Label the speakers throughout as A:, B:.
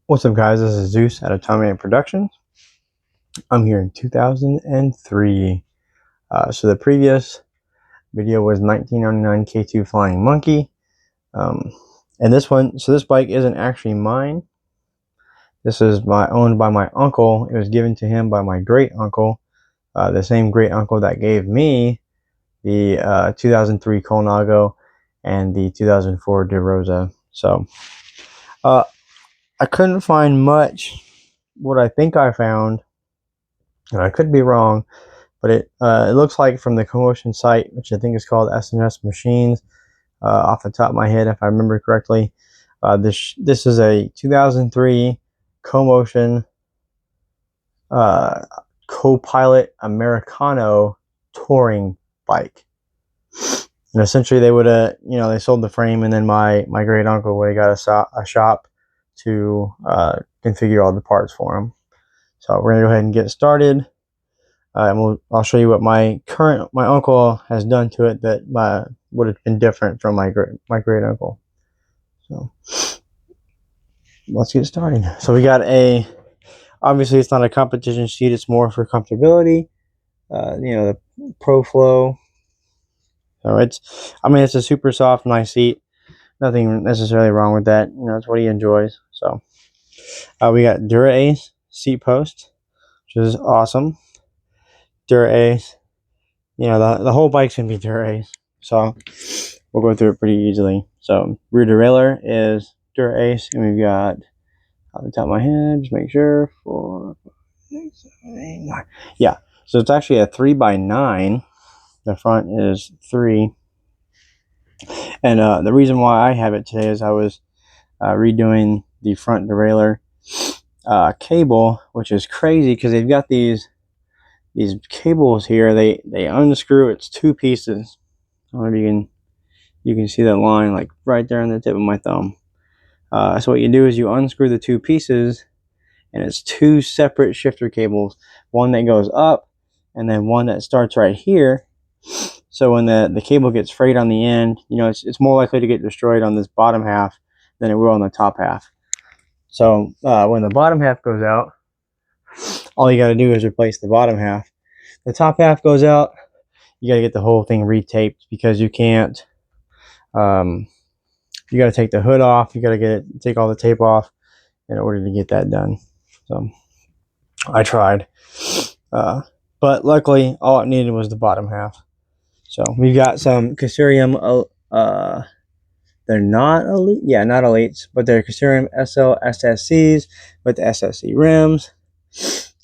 A: What's up, guys? This is Zeus at Atomic Productions. I'm here in 2003. So the previous video was 1999 K2 Flying Monkey. And this one, so this bike isn't actually mine. This is owned by my uncle. It was given to him by my great uncle, the same great uncle that gave me the 2003 Colnago and the 2004 DeRosa. So I couldn't find much. What I think I found, and I could be wrong, but it looks like from the Commotion site, which I think is called SNS Machines, off the top of my head, if I remember correctly, this is a 2003 Commotion Copilot Americano touring bike. And essentially, they would have, they sold the frame, and then my great uncle would have got a shop to configure all the parts for him. So we're gonna go ahead and get started. I'll show you what my uncle has done to it that would have been different from my great uncle. So let's get started. So we got obviously it's not a competition seat, it's more for comfortability. The Pro Flow. So it's a super soft, nice seat. Nothing necessarily wrong with that. It's what he enjoys. So we got Dura-Ace seat post, which is awesome. Dura-Ace. The whole bike's gonna be Dura-Ace, so we'll go through it pretty easily. So rear derailleur is Dura-Ace, and we've got, off the top of my head, just make sure, 4, 5, 6, 7, 8, 9. Yeah, so it's actually a 3x9. The front is 3, and the reason why I have it today is I was redoing the front derailleur cable, which is crazy because they've got these cables here. They unscrew. It's 2 pieces. I don't know if you can see that line like right there on the tip of my thumb. So what you do is you unscrew the 2 pieces, and it's 2 separate shifter cables. One that goes up, and then one that starts right here. So when the cable gets frayed on the end, it's more likely to get destroyed on this bottom half than it will on the top half. So when the bottom half goes out, all you got to do is replace the bottom half. The top half goes out, you got to get the whole thing retaped, because you can't, you got to take the hood off, you got to take all the tape off in order to get that done. So I tried, but luckily all it needed was the bottom half. So we've got some Caesarium, they're not elite, not elites, but they're Caesarium SL SSCs with the SSC rims.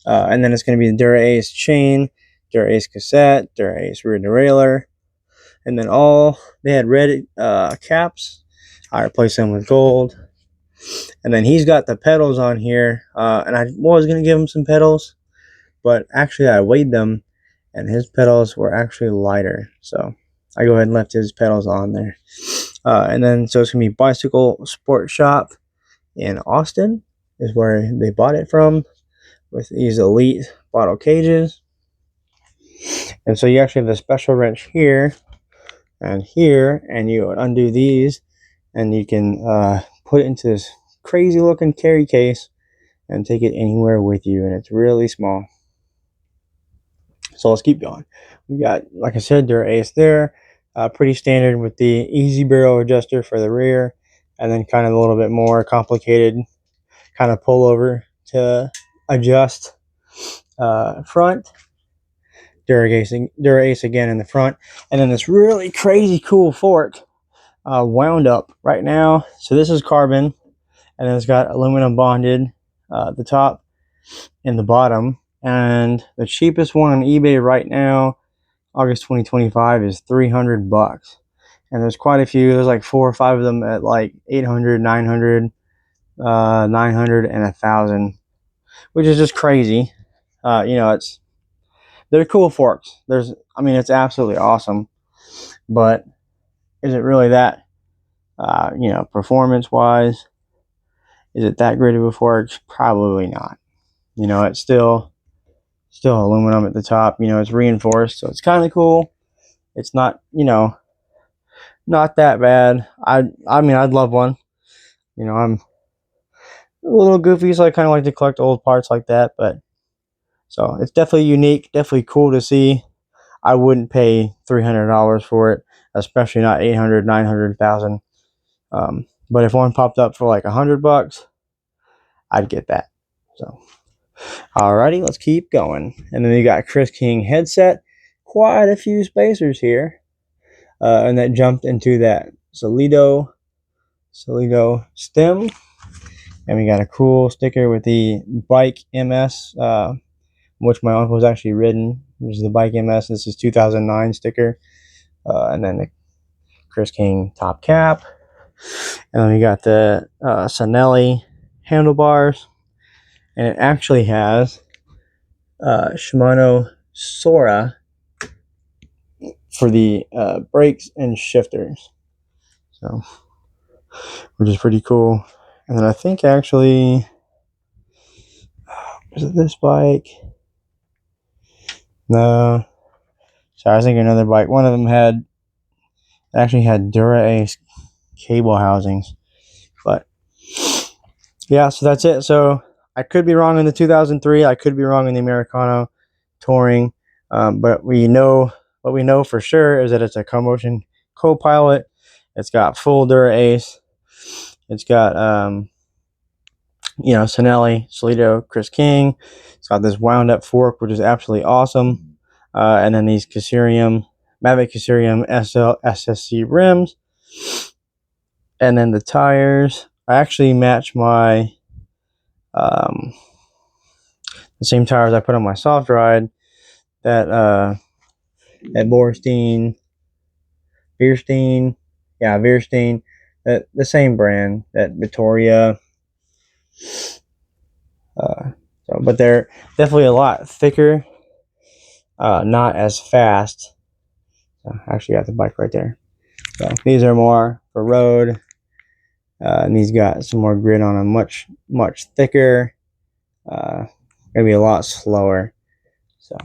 A: And then it's going to be the Dura-Ace chain, Dura-Ace cassette, Dura-Ace rear derailleur, and then they had red caps. I replaced them with gold. And then he's got the pedals on here, and I was going to give him some pedals, but actually I weighed them, and his pedals were actually lighter, so I go ahead and left his pedals on there. And then so it's going to be Bicycle Sport Shop in Austin is where they bought it from, with these elite bottle cages. And so you actually have the special wrench here, and you undo these, and you can put it into this crazy looking carry case and take it anywhere with you, and it's really small. So let's keep going. We got, like I said, Dura-Ace there, pretty standard with the easy barrel adjuster for the rear, and then kind of a little bit more complicated kind of pull over to adjust front. Dura-Ace again in the front, and then this really crazy cool fork wound up right now. So this is carbon, and then it's got aluminum bonded the top and the bottom, and the cheapest one on eBay right now, August 2025, is $300. And there's quite a few. There's like 4 or 5 of them at like 800, 900, 900, and 1,000, which is just crazy. They're cool forks. It's absolutely awesome, but is it really that, performance wise, is it that great of a fork? Probably not. It's still aluminum at the top. It's reinforced, so it's kind of cool. It's not, not that bad. I'd love one. a little goofy, so I kind of like to collect old parts like that. But so it's definitely unique, definitely cool to see. I wouldn't pay $300 for it, especially not 800, 900,000. But if one popped up for like $100, I'd get that. So, alrighty, let's keep going. And then you got Chris King headset. Quite a few spacers here, and that jumped into that Solido stem. And we got a cool sticker with the Bike MS, which my uncle was actually ridden. This is the Bike MS. This is 2009 sticker. And then the Chris King top cap. And then we got the Sanelli handlebars. And it actually has Shimano Sora for the brakes and shifters. So, which is pretty cool. And then I think actually, is it this bike? No. Sorry, I was thinking another bike. One of them actually had Dura Ace cable housings. But yeah, so that's it. So I could be wrong in the 2003. I could be wrong in the Americano Touring. But what we know for sure is that it's a CoMotion Copilot. It's got full Dura Ace. It's got Sanelli, Solido, Chris King. It's got this wound up fork, which is absolutely awesome. And then these Mavic Caserium SSC rims. And then the tires. I actually match my the same tires I put on my soft ride that at Bierstein, the same brand, that Vittoria. But they're definitely a lot thicker, not as fast. I actually got the bike right there. So these are more for road, and these got some more grit on them, much thicker, maybe a lot slower. So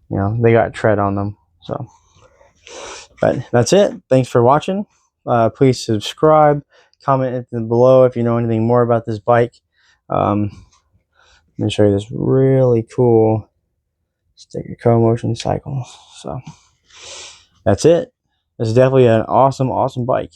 A: they got tread on them. So, but that's it. Thanks for watching. Please subscribe, comment below if you know anything more about this bike. Let me show you this really cool sticker CoMotion cycle. So that's it. It's definitely an awesome bike.